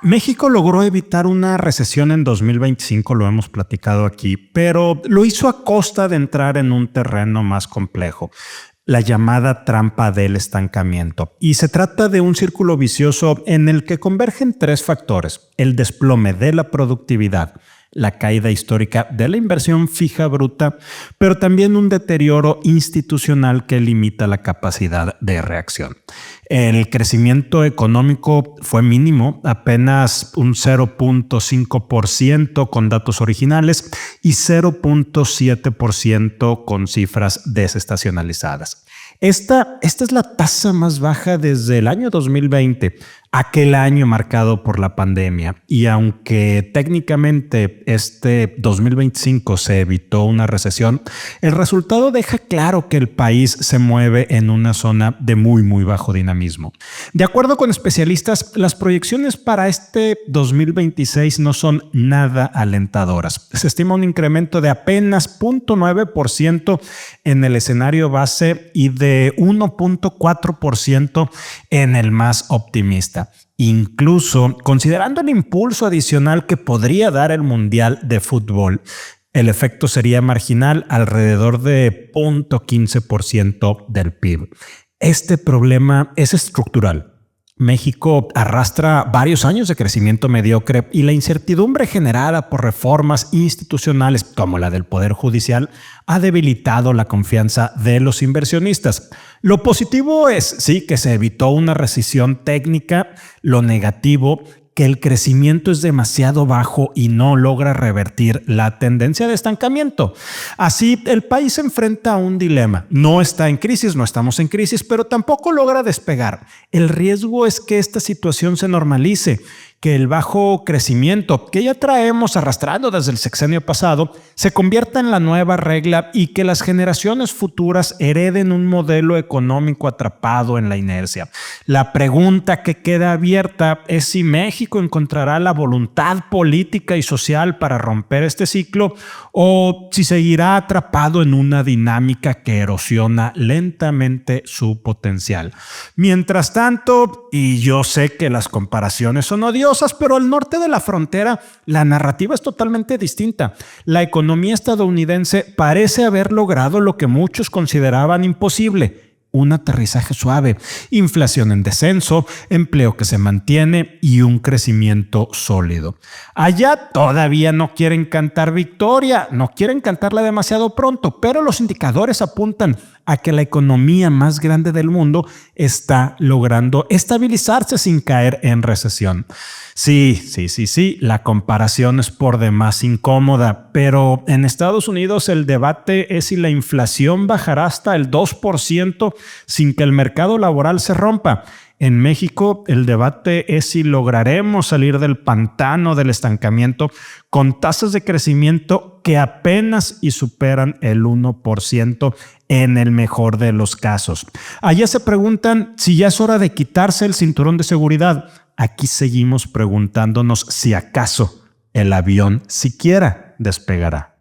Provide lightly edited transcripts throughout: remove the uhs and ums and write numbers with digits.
México logró evitar una recesión en 2025, lo hemos platicado aquí, pero lo hizo a costa de entrar en un terreno más complejo, la llamada trampa del estancamiento. Y se trata de un círculo vicioso en el que convergen tres factores: el desplome de la productividad, la caída histórica de la inversión fija bruta, pero también un deterioro institucional que limita la capacidad de reacción. El crecimiento económico fue mínimo, apenas un 0.5% con datos originales y 0.7% con cifras desestacionalizadas. Esta es la tasa más baja desde el año 2020, aquel año marcado por la pandemia. Y aunque técnicamente este 2025 se evitó una recesión, el resultado deja claro que el país se mueve en una zona de muy bajo dinamismo. De acuerdo con especialistas, las proyecciones para este 2026 no son nada alentadoras. Se estima un incremento de apenas 0.9% en el escenario base y de 1.4% en el más optimista. Incluso considerando el impulso adicional que podría dar el Mundial de Fútbol, el efecto sería marginal, alrededor de 0.15% del PIB. Este problema es estructural. México arrastra varios años de crecimiento mediocre y la incertidumbre generada por reformas institucionales como la del Poder Judicial ha debilitado la confianza de los inversionistas. Lo positivo es, sí, que se evitó una recesión técnica. Lo negativo, que el crecimiento es demasiado bajo y no logra revertir la tendencia de estancamiento. Así, el país se enfrenta a un dilema. No está en crisis, no estamos en crisis, pero tampoco logra despegar. El riesgo es que esta situación se normalice, que el bajo crecimiento que ya traemos arrastrando desde el sexenio pasado se convierta en la nueva regla y que las generaciones futuras hereden un modelo económico atrapado en la inercia. La pregunta que queda abierta es si México encontrará la voluntad política y social para romper este ciclo o si seguirá atrapado en una dinámica que erosiona lentamente su potencial. Mientras tanto, y yo sé que las comparaciones son odiosas, pero al norte de la frontera la narrativa es totalmente distinta. La economía estadounidense parece haber logrado lo que muchos consideraban imposible: un aterrizaje suave, inflación en descenso, empleo que se mantiene y un crecimiento sólido. Allá todavía no quieren cantar victoria, no quieren cantarla demasiado pronto, pero los indicadores apuntan a que la economía más grande del mundo está logrando estabilizarse sin caer en recesión. Sí, la comparación es por demás incómoda, pero en Estados Unidos el debate es si la inflación bajará hasta el 2% sin que el mercado laboral se rompa. En México, el debate es si lograremos salir del pantano del estancamiento con tasas de crecimiento que apenas y superan el 1% en el mejor de los casos. Allá se preguntan si ya es hora de quitarse el cinturón de seguridad. Aquí seguimos preguntándonos si acaso el avión siquiera despegará.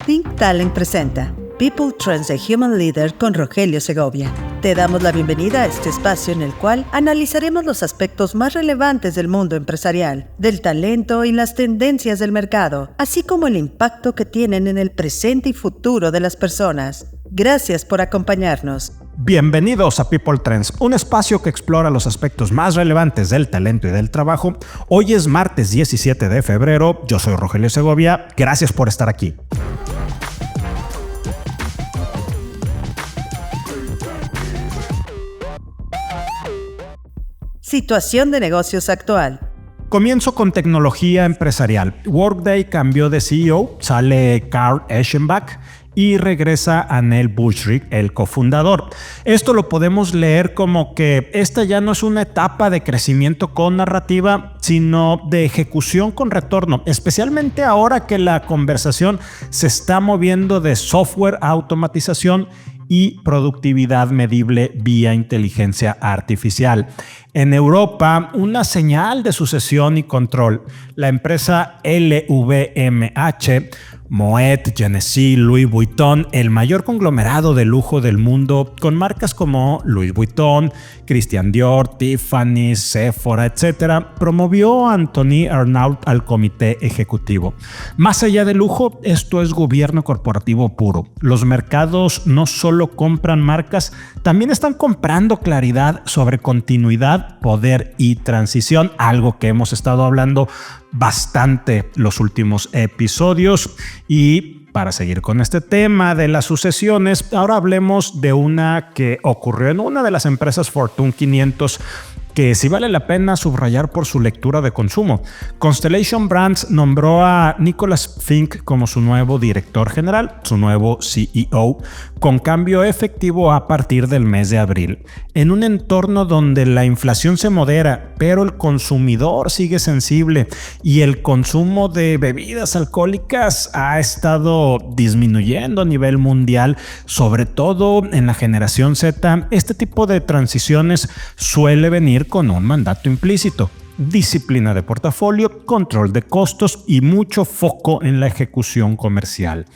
Think Talent presenta People Trends the Human Leader con Rogelio Segovia. Te damos la bienvenida a este espacio en el cual analizaremos los aspectos más relevantes del mundo empresarial, del talento y las tendencias del mercado, así como el impacto que tienen en el presente y futuro de las personas. Gracias por acompañarnos. Bienvenidos a People Trends, un espacio que explora los aspectos más relevantes del talento y del trabajo. Hoy es martes 17 de febrero. Yo soy Rogelio Segovia. Gracias por estar aquí. Situación de negocios actual. Comienzo con tecnología empresarial. Workday cambió de CEO, sale Carl Eschenbach y regresa Aneel Bhusri, el cofundador. Esto lo podemos leer como que esta ya no es una etapa de crecimiento con narrativa, sino de ejecución con retorno, especialmente ahora que la conversación se está moviendo de software a automatización y productividad medible vía inteligencia artificial. En Europa, una señal de sucesión y control. La empresa LVMH Moet, Genesee, Louis Vuitton, el mayor conglomerado de lujo del mundo, con marcas como Louis Vuitton, Christian Dior, Tiffany, Sephora, etc., promovió a Anthony Arnault al comité ejecutivo. Más allá de lujo, esto es gobierno corporativo puro. Los mercados no solo compran marcas, también están comprando claridad sobre continuidad, poder y transición, algo que hemos estado hablando bastante los últimos episodios. Y para seguir con este tema de las sucesiones, ahora hablemos de una que ocurrió en una de las empresas Fortune 500 que sí vale la pena subrayar por su lectura de consumo. Constellation Brands nombró a Nicholas Fink como su nuevo director general, su nuevo CEO, con cambio efectivo a partir del mes de abril. En un entorno donde la inflación se modera, pero el consumidor sigue sensible y el consumo de bebidas alcohólicas ha estado disminuyendo a nivel mundial, sobre todo en la generación Z, este tipo de transiciones suele venir con un mandato implícito: disciplina de portafolio, control de costos y mucho foco en la ejecución comercial.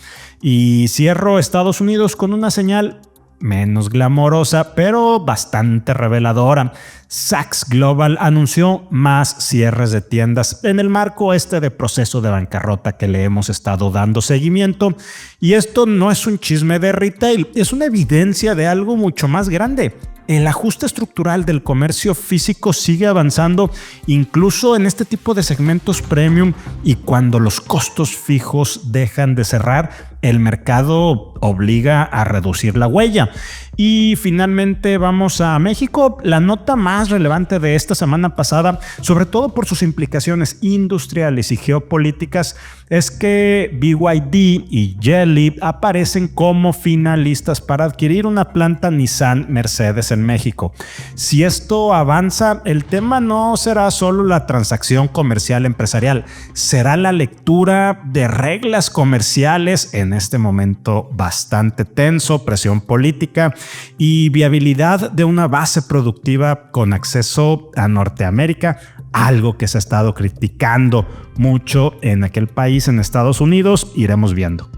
Y cierro Estados Unidos con una señal menos glamorosa, pero bastante reveladora. Saks Global anunció más cierres de tiendas en el marco de proceso de bancarrota que le hemos estado dando seguimiento. Y esto no es un chisme de retail, es una evidencia de algo mucho más grande. El ajuste estructural del comercio físico sigue avanzando incluso en este tipo de segmentos premium, y cuando los costos fijos dejan de cerrar, el mercado obliga a reducir la huella. Y finalmente vamos a México. La nota más relevante de esta semana pasada, sobre todo por sus implicaciones industriales y geopolíticas, es que BYD y Geely aparecen como finalistas para adquirir una planta Nissan Mercedes en México. Si esto avanza, el tema no será solo la transacción comercial empresarial, será la lectura de reglas comerciales en este momento bastante tenso, presión política y viabilidad de una base productiva con acceso a Norteamérica, algo que se ha estado criticando mucho en aquel país, en Estados Unidos. Iremos viendo.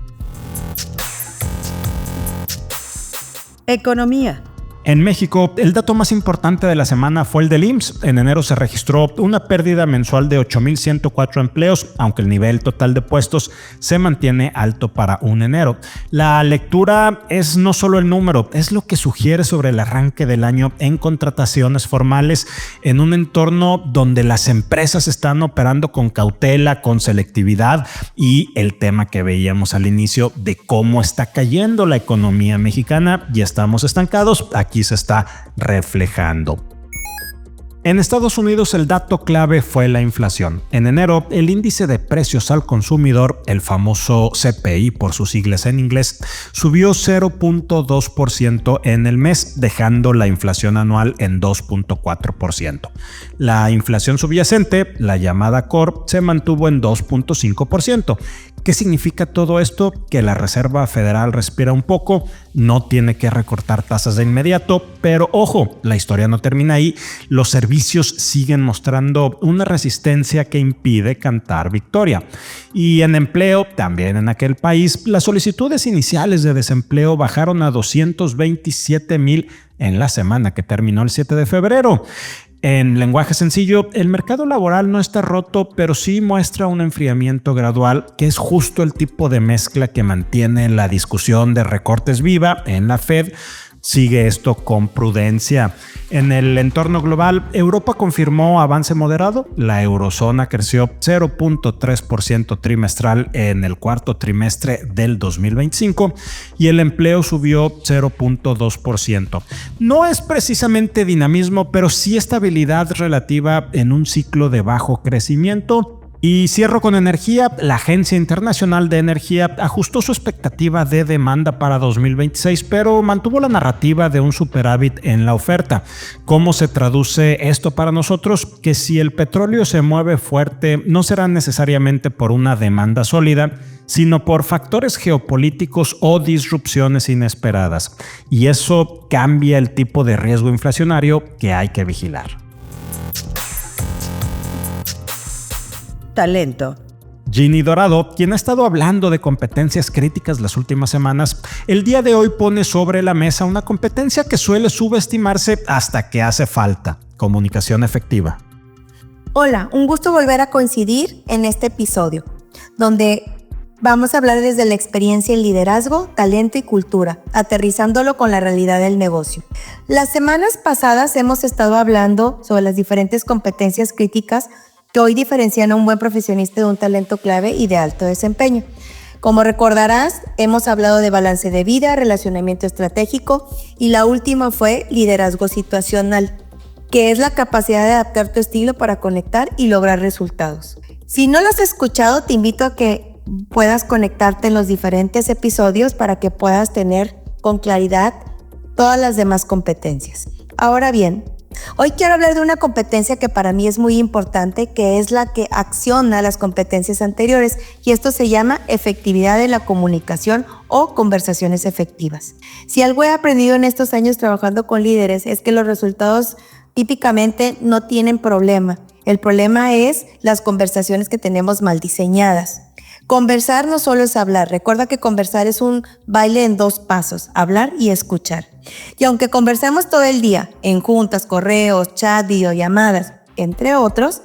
Economía. En México, el dato más importante de la semana fue el del IMSS. En enero se registró una pérdida mensual de 8,104 empleos, aunque el nivel total de puestos se mantiene alto para un enero. La lectura es no solo el número, es lo que sugiere sobre el arranque del año en contrataciones formales, en un entorno donde las empresas están operando con cautela, con selectividad, y el tema que veíamos al inicio de cómo está cayendo la economía mexicana y estamos estancados, aquí se está reflejando. En Estados Unidos el dato clave fue la inflación. En enero, el índice de precios al consumidor, el famoso CPI por sus siglas en inglés, subió 0.2% en el mes, dejando la inflación anual en 2.4%. La inflación subyacente, la llamada core, se mantuvo en 2.5%. ¿Qué significa todo esto? Que la Reserva Federal respira un poco, no tiene que recortar tasas de inmediato, pero ojo, la historia no termina ahí. Los servicios siguen mostrando una resistencia que impide cantar victoria. Y en empleo, también en aquel país, las solicitudes iniciales de desempleo bajaron a 227,000 en la semana que terminó el 7 de febrero. En lenguaje sencillo, el mercado laboral no está roto, pero sí muestra un enfriamiento gradual, que es justo el tipo de mezcla que mantiene la discusión de recortes viva en la Fed. Sigue esto con prudencia. En el entorno global, Europa confirmó avance moderado. La eurozona creció 0.3% trimestral en el cuarto trimestre del 2025 y el empleo subió 0.2%. No es precisamente dinamismo, pero sí estabilidad relativa en un ciclo de bajo crecimiento. Y cierro con energía. La Agencia Internacional de Energía ajustó su expectativa de demanda para 2026, pero mantuvo la narrativa de un superávit en la oferta. ¿Cómo se traduce esto para nosotros? Que si el petróleo se mueve fuerte, no será necesariamente por una demanda sólida, sino por factores geopolíticos o disrupciones inesperadas. Y eso cambia el tipo de riesgo inflacionario que hay que vigilar. Talento. Ginny Dorado, quien ha estado hablando de competencias críticas las últimas semanas, el día de hoy pone sobre la mesa una competencia que suele subestimarse hasta que hace falta: comunicación efectiva. Hola, un gusto volver a coincidir en este episodio, donde vamos a hablar desde la experiencia en liderazgo, talento y cultura, aterrizándolo con la realidad del negocio. Las semanas pasadas hemos estado hablando sobre las diferentes competencias críticas que hoy diferencian a un buen profesionista de un talento clave y de alto desempeño. Como recordarás, hemos hablado de balance de vida, relacionamiento estratégico y la última fue liderazgo situacional, que es la capacidad de adaptar tu estilo para conectar y lograr resultados. Si no lo has escuchado, te invito a que puedas conectarte en los diferentes episodios para que puedas tener con claridad todas las demás competencias. Ahora bien, hoy quiero hablar de una competencia que para mí es muy importante, que es la que acciona las competencias anteriores, y esto se llama efectividad de la comunicación o conversaciones efectivas. Si algo he aprendido en estos años trabajando con líderes es que los resultados típicamente no tienen problema. El problema es las conversaciones que tenemos mal diseñadas. Conversar no solo es hablar. Recuerda que conversar es un baile en 2 pasos: hablar y escuchar. Y aunque conversemos todo el día en juntas, correos, chat, videollamadas, entre otros,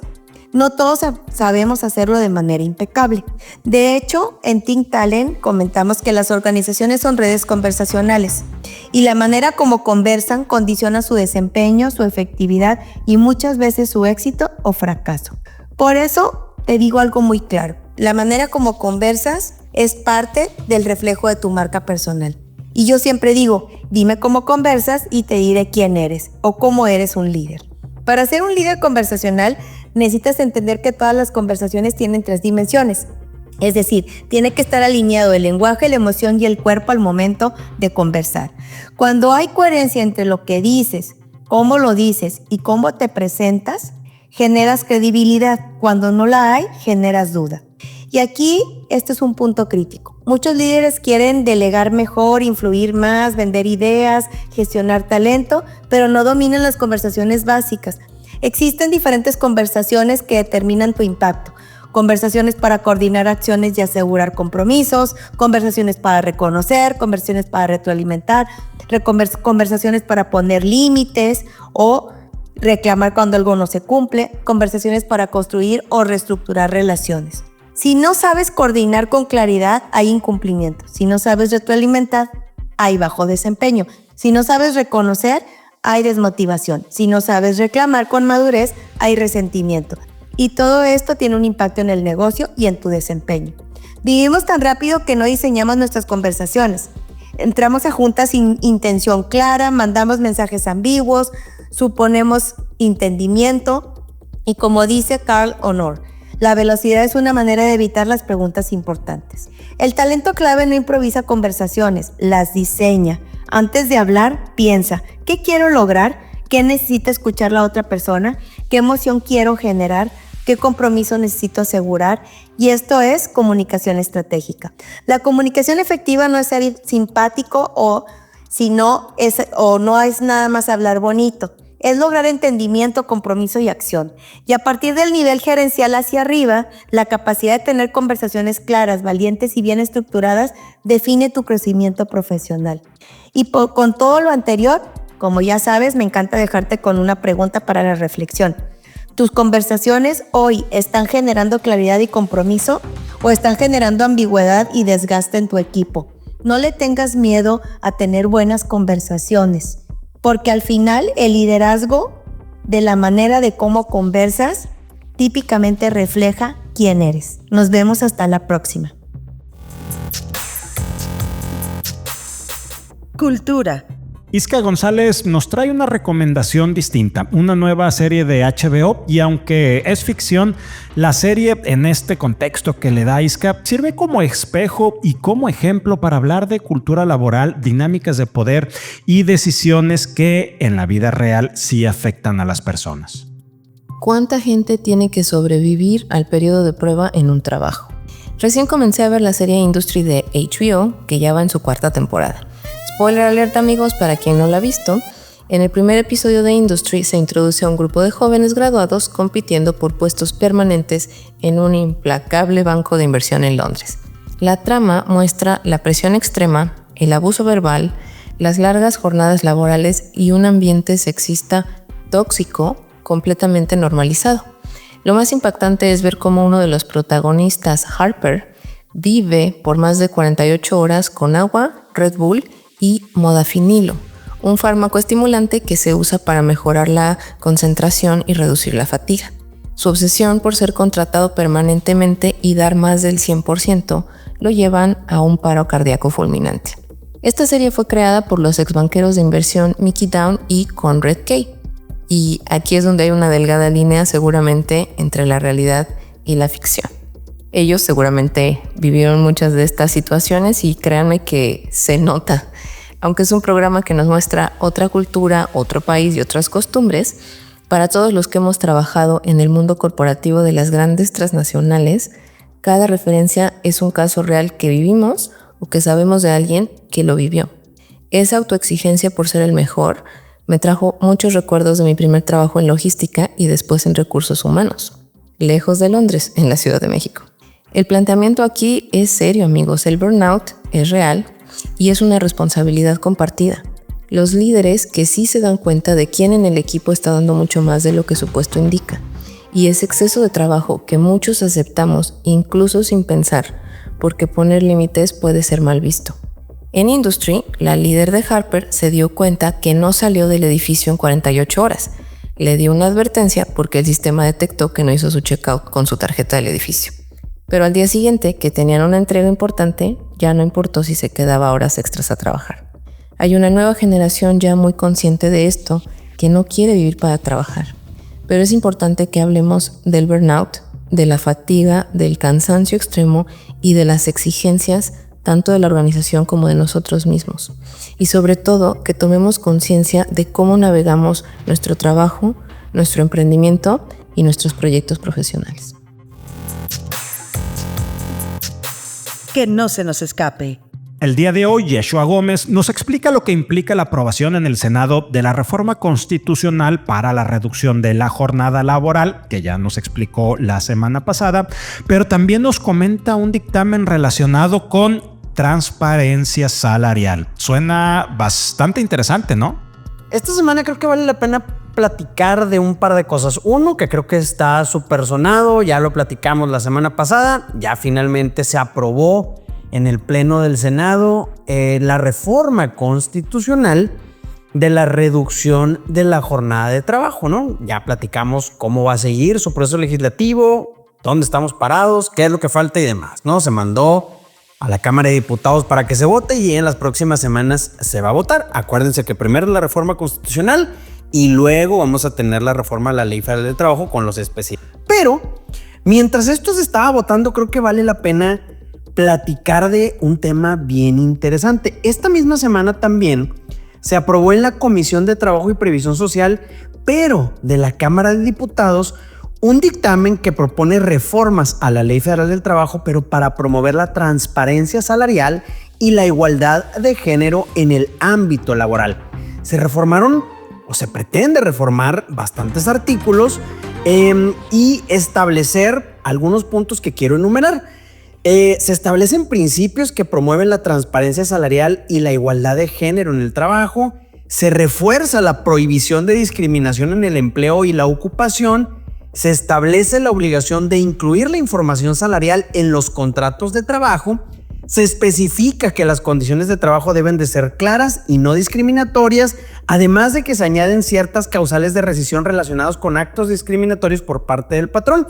no todos sabemos hacerlo de manera impecable. De hecho, en Think Talent comentamos que las organizaciones son redes conversacionales y la manera como conversan condiciona su desempeño, su efectividad y muchas veces su éxito o fracaso. Por eso te digo algo muy claro: la manera como conversas es parte del reflejo de tu marca personal. Y yo siempre digo, dime cómo conversas y te diré quién eres o cómo eres un líder. Para ser un líder conversacional, necesitas entender que todas las conversaciones tienen 3 dimensiones. Es decir, tiene que estar alineado el lenguaje, la emoción y el cuerpo al momento de conversar. Cuando hay coherencia entre lo que dices, cómo lo dices y cómo te presentas, generas credibilidad. Cuando no la hay, generas duda. Y aquí, este es un punto crítico. Muchos líderes quieren delegar mejor, influir más, vender ideas, gestionar talento, pero no dominan las conversaciones básicas. Existen diferentes conversaciones que determinan tu impacto. Conversaciones para coordinar acciones y asegurar compromisos, conversaciones para reconocer, conversaciones para retroalimentar, conversaciones para poner límites o reclamar cuando algo no se cumple, conversaciones para construir o reestructurar relaciones. Si no sabes coordinar con claridad, hay incumplimiento. Si no sabes retroalimentar, hay bajo desempeño. Si no sabes reconocer, hay desmotivación. Si no sabes reclamar con madurez, hay resentimiento. Y todo esto tiene un impacto en el negocio y en tu desempeño. Vivimos tan rápido que no diseñamos nuestras conversaciones. Entramos a juntas sin intención clara, mandamos mensajes ambiguos, suponemos entendimiento y, como dice Carl Honor, la velocidad es una manera de evitar las preguntas importantes. El talento clave no improvisa conversaciones, las diseña. Antes de hablar, piensa: ¿qué quiero lograr? ¿Qué necesita escuchar la otra persona? ¿Qué emoción quiero generar? ¿Qué compromiso necesito asegurar? Y esto es comunicación estratégica. La comunicación efectiva no es ser simpático no es nada más hablar bonito. Es lograr entendimiento, compromiso y acción. Y a partir del nivel gerencial hacia arriba, la capacidad de tener conversaciones claras, valientes y bien estructuradas define tu crecimiento profesional. Y con todo lo anterior, como ya sabes, me encanta dejarte con una pregunta para la reflexión. ¿Tus conversaciones hoy están generando claridad y compromiso o están generando ambigüedad y desgaste en tu equipo? No le tengas miedo a tener buenas conversaciones, porque al final el liderazgo, de la manera de cómo conversas, típicamente refleja quién eres. Nos vemos hasta la próxima. Cultura. Isca González nos trae una recomendación distinta, una nueva serie de HBO, y aunque es ficción, la serie en este contexto que le da Isca sirve como espejo y como ejemplo para hablar de cultura laboral, dinámicas de poder y decisiones que en la vida real sí afectan a las personas. ¿Cuánta gente tiene que sobrevivir al periodo de prueba en un trabajo? Recién comencé a ver la serie Industry de HBO, que ya va en su 4ª temporada. Spoiler alert, amigos, para quien no la ha visto. En el primer episodio de Industry se introduce a un grupo de jóvenes graduados compitiendo por puestos permanentes en un implacable banco de inversión en Londres. La trama muestra la presión extrema, el abuso verbal, las largas jornadas laborales y un ambiente sexista tóxico completamente normalizado. Lo más impactante es ver cómo uno de los protagonistas, Harper, vive por más de 48 horas con agua, Red Bull y modafinilo, un fármaco estimulante que se usa para mejorar la concentración y reducir la fatiga. Su obsesión por ser contratado permanentemente y dar más del 100% lo llevan a un paro cardíaco fulminante. Esta serie fue creada por los exbanqueros de inversión Mickey Down y Conrad Kay. Y aquí es donde hay una delgada línea seguramente entre la realidad y la ficción. Ellos seguramente vivieron muchas de estas situaciones y créanme que se nota. Aunque es un programa que nos muestra otra cultura, otro país y otras costumbres, para todos los que hemos trabajado en el mundo corporativo de las grandes transnacionales, cada referencia es un caso real que vivimos o que sabemos de alguien que lo vivió. Esa autoexigencia por ser el mejor me trajo muchos recuerdos de mi primer trabajo en logística y después en recursos humanos, lejos de Londres, en la Ciudad de México. El planteamiento aquí es serio, amigos. El burnout es real y es una responsabilidad compartida. Los líderes que sí se dan cuenta de quién en el equipo está dando mucho más de lo que su puesto indica. Y ese exceso de trabajo que muchos aceptamos, incluso sin pensar, porque poner límites puede ser mal visto. En Industry, la líder de Harper se dio cuenta que no salió del edificio en 48 horas. Le dio una advertencia porque el sistema detectó que no hizo su checkout con su tarjeta del edificio. Pero al día siguiente, que tenían una entrega importante, ya no importó si se quedaba horas extras a trabajar. Hay una nueva generación ya muy consciente de esto, que no quiere vivir para trabajar. Pero es importante que hablemos del burnout, de la fatiga, del cansancio extremo y de las exigencias tanto de la organización como de nosotros mismos. Y sobre todo, que tomemos conciencia de cómo navegamos nuestro trabajo, nuestro emprendimiento y nuestros proyectos profesionales. Que no se nos escape. El día de hoy, Yeshua Gómez nos explica lo que implica la aprobación en el Senado de la reforma constitucional para la reducción de la jornada laboral, que ya nos explicó la semana pasada, pero también nos comenta un dictamen relacionado con transparencia salarial. Suena bastante interesante, ¿no? Esta semana creo que vale la pena platicar de un par de cosas. Uno, que creo que está súper sonado, ya lo platicamos la semana pasada, ya finalmente se aprobó en el Pleno del Senado la reforma constitucional de la reducción de la jornada de trabajo, ¿no? Ya platicamos cómo va a seguir su proceso legislativo, dónde estamos parados, qué es lo que falta y demás, ¿no? Se mandó a la Cámara de Diputados para que se vote y en las próximas semanas se va a votar. Acuérdense que primero la reforma constitucional y luego vamos a tener la reforma a la Ley Federal del Trabajo con los especiales. Pero mientras esto se estaba votando, creo que vale la pena platicar de un tema bien interesante. Esta misma semana también se aprobó en la Comisión de Trabajo y Previsión Social, pero de la Cámara de Diputados, un dictamen que propone reformas a la Ley Federal del Trabajo, pero para promover la transparencia salarial y la igualdad de género en el ámbito laboral. Se reformaron o se pretende reformar bastantes artículos y establecer algunos puntos que quiero enumerar. Se establecen principios que promueven la transparencia salarial y la igualdad de género en el trabajo. Se refuerza la prohibición de discriminación en el empleo y la ocupación. Se establece la obligación de incluir la información salarial en los contratos de trabajo. Se especifica que las condiciones de trabajo deben de ser claras y no discriminatorias, además de que se añaden ciertas causales de rescisión relacionados con actos discriminatorios por parte del patrón.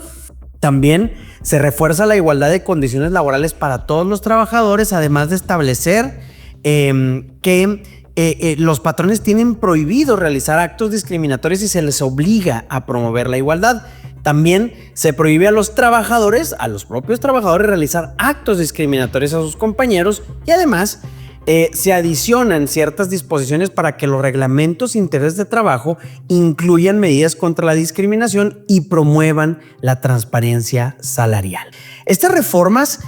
También se refuerza la igualdad de condiciones laborales para todos los trabajadores, además de establecer que los patrones tienen prohibido realizar actos discriminatorios y se les obliga a promover la igualdad. También se prohíbe a los trabajadores, a los propios trabajadores, realizar actos discriminatorios a sus compañeros y además se adicionan ciertas disposiciones para que los reglamentos interiores de trabajo incluyan medidas contra la discriminación y promuevan la transparencia salarial. Estas reformas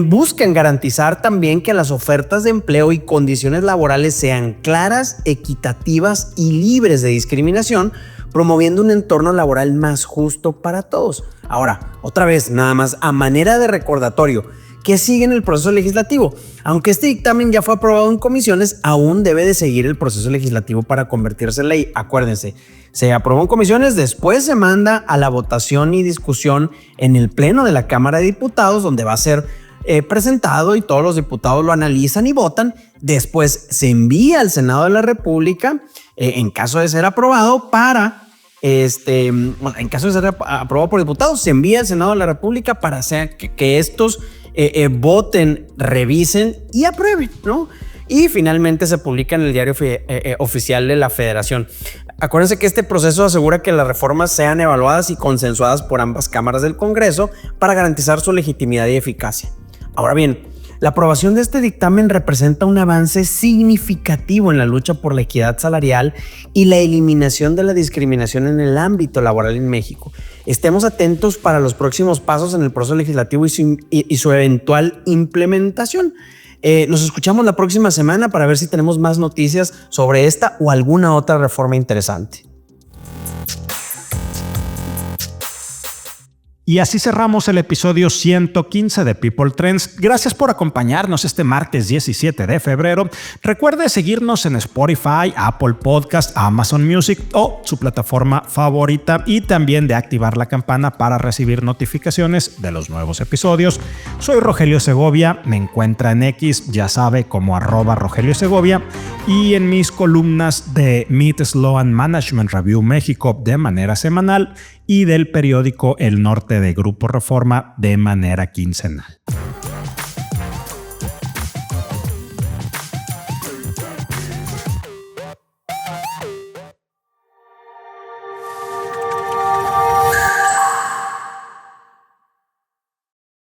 Buscan garantizar también que las ofertas de empleo y condiciones laborales sean claras, equitativas y libres de discriminación, promoviendo un entorno laboral más justo para todos. Ahora, otra vez, nada más a manera de recordatorio, que sigue en el proceso legislativo. Aunque este dictamen ya fue aprobado en comisiones, aún debe de seguir el proceso legislativo para convertirse en ley. Acuérdense, se aprobó en comisiones, después se manda a la votación y discusión en el Pleno de la Cámara de Diputados, donde va a ser presentado y todos los diputados lo analizan y votan. Después se envía al Senado de la República, en caso de ser aprobado, en caso de ser aprobado por diputados, se envía al Senado de la República para que estos voten, revisen y aprueben, ¿no? Y finalmente se publica en el diario oficial de la Federación. Acuérdense que este proceso asegura que las reformas sean evaluadas y consensuadas por ambas cámaras del Congreso para garantizar su legitimidad y eficacia. Ahora bien, la aprobación de este dictamen representa un avance significativo en la lucha por la equidad salarial y la eliminación de la discriminación en el ámbito laboral en México. Estemos atentos para los próximos pasos en el proceso legislativo y su eventual implementación. Nos escuchamos la próxima semana para ver si tenemos más noticias sobre esta o alguna otra reforma interesante. Y así cerramos el episodio 115 de People Trends. Gracias por acompañarnos este martes 17 de febrero. Recuerde seguirnos en Spotify, Apple Podcast, Amazon Music o su plataforma favorita, y también de activar la campana para recibir notificaciones de los nuevos episodios. Soy Rogelio Segovia, me encuentra en X, ya sabe, como @Rogelio Segovia, y en mis columnas de Meet Sloan Management Review México de manera semanal y del periódico El Norte de Grupo Reforma de manera quincenal.